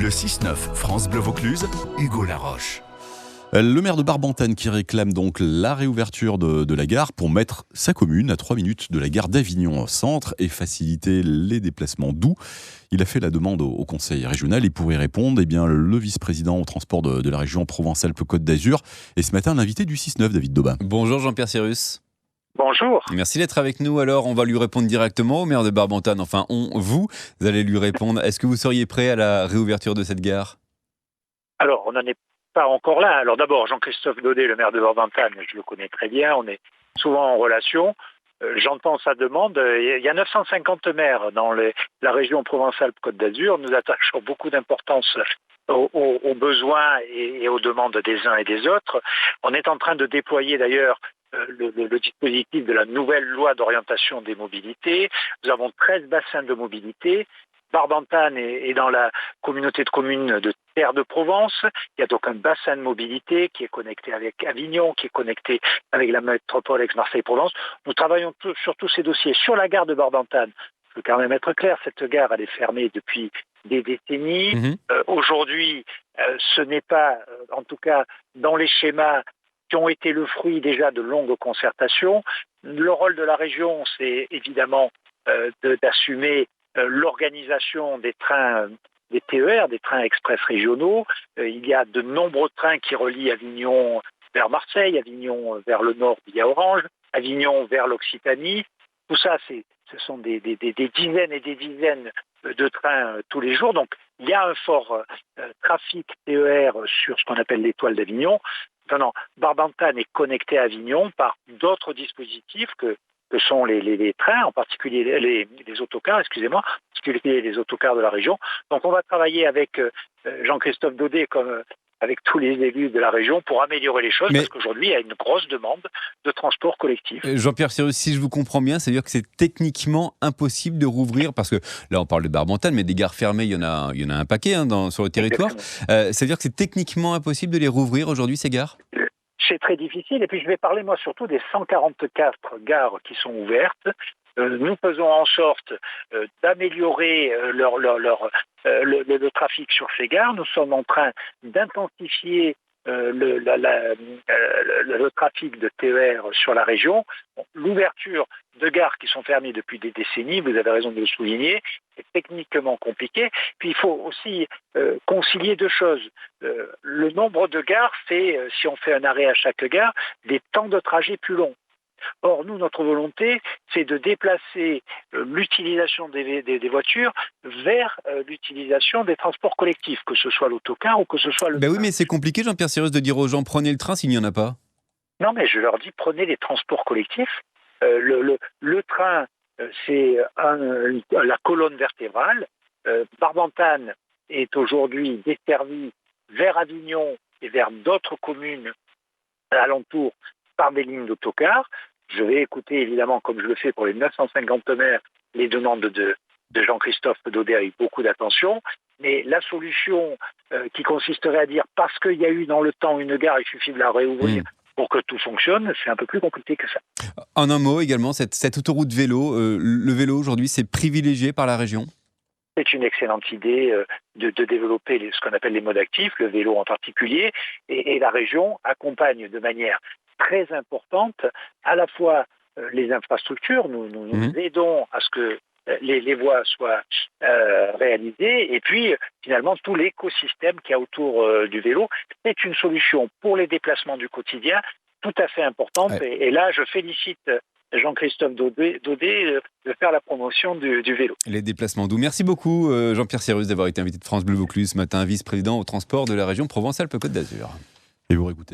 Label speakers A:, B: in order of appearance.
A: Le 6-9 France Bleu Vaucluse, Hugo Laroche.
B: Le maire de Barbantane qui réclame donc la réouverture de la gare pour mettre sa commune à 3 minutes de la gare d'Avignon centre et faciliter les déplacements doux. Il a fait la demande au conseil régional et pour y répondre, le vice-président au transport de la région Provence-Alpes-Côte d'Azur est ce matin l'invité du 6-9, David Daubin.
C: Bonjour Jean-Pierre Cyrus.
D: Bonjour.
C: Merci d'être avec nous. Alors, on va lui répondre directement au maire de Barbantane. Enfin, vous allez lui répondre. Est-ce que vous seriez prêt à la réouverture de cette gare ?
D: Alors, on n'en est pas encore là. Alors d'abord, Jean-Christophe Daudet, le maire de Barbantane, je le connais très bien, on est souvent en relation. J'entends sa demande. Il y a 950 maires dans la région Provence-Alpes-Côte d'Azur. Nous attachons beaucoup d'importance aux besoins et aux demandes des uns et des autres. On est en train de déployer d'ailleurs le dispositif de la nouvelle loi d'orientation des mobilités. Nous avons 13 bassins de mobilité. Barbantane est dans la communauté de communes de Terre de Provence. Il y a donc un bassin de mobilité qui est connecté avec Avignon, qui est connecté avec la métropole Aix-Marseille-Provence. Nous travaillons sur tous ces dossiers. Sur la gare de Barbantane, je veux quand même être clair, cette gare elle est fermée depuis des décennies. Aujourd'hui, ce n'est pas, en tout cas dans les schémas qui ont été le fruit déjà de longues concertations. Le rôle de la région, c'est évidemment d'assumer l'organisation des trains, des TER, des trains express régionaux. Il y a de nombreux trains qui relient Avignon vers Marseille, Avignon vers le nord via Orange, Avignon vers l'Occitanie. Tout ça, ce sont des dizaines et des dizaines de trains tous les jours. Donc, il y a un fort trafic TER sur ce qu'on appelle l'étoile d'Avignon. Maintenant, Barbantane est connecté à Avignon par d'autres dispositifs que sont les trains, en particulier les autocars, en particulier les autocars de la région. Donc on va travailler avec Jean-Christophe Daudet, comme avec tous les élus de la région, pour améliorer les choses, parce qu'aujourd'hui, il y a une grosse demande de transport collectif.
C: Jean-Pierre Cyrus, si je vous comprends bien, ça veut dire que c'est techniquement impossible de rouvrir, parce que là, on parle de Barbantane, mais des gares fermées, il y en a un paquet sur le territoire. Ça veut dire que c'est techniquement impossible de les rouvrir aujourd'hui, ces gares ?
D: C'est très difficile. Et puis, je vais parler, moi, surtout des 144 gares qui sont ouvertes. Nous faisons en sorte d'améliorer le trafic sur ces gares. Nous sommes en train d'intensifier le trafic de TER sur la région. L'ouverture de gares qui sont fermées depuis des décennies, vous avez raison de le souligner, est techniquement compliqué. Puis il faut aussi concilier deux choses. Le nombre de gares, c'est, si on fait un arrêt à chaque gare, des temps de trajet plus longs. Or, nous, notre volonté, c'est de déplacer l'utilisation des voitures vers l'utilisation des transports collectifs, que ce soit l'autocar ou que ce soit le train.
C: Oui, mais c'est compliqué, Jean-Pierre Cyrus, de dire aux gens, prenez le train s'il n'y en a pas.
D: Non, mais je leur dis, prenez les transports collectifs. Le train, c'est la colonne vertébrale. Barbantane est aujourd'hui desservie vers Avignon et vers d'autres communes alentours par des lignes d'autocar. Je vais écouter, évidemment, comme je le fais pour les 950 maires, les demandes de Jean-Christophe Daudet avec beaucoup d'attention. Mais la solution qui consisterait à dire, parce qu'il y a eu dans le temps une gare, il suffit de la réouvrir pour que tout fonctionne, c'est un peu plus compliqué que ça.
C: En un mot également, cette autoroute vélo, le vélo aujourd'hui, c'est privilégié par la région ?
D: C'est une excellente idée de développer ce qu'on appelle les modes actifs, le vélo en particulier, et la région accompagne de manière très importante à la fois les infrastructures. Nous aidons à ce que les voies soient réalisées, et puis finalement tout l'écosystème qu'il y a autour du vélo. C'est une solution pour les déplacements du quotidien tout à fait importante. Et là, je félicite Jean-Christophe Daudet de faire la promotion du vélo.
C: Les déplacements doux. Merci beaucoup Jean-Pierre Cyrus d'avoir été invité de France Bleu Vaucluse ce matin, vice-président au transport de la région Provence-Alpes-Côte d'Azur.
B: Et vous réécoutez.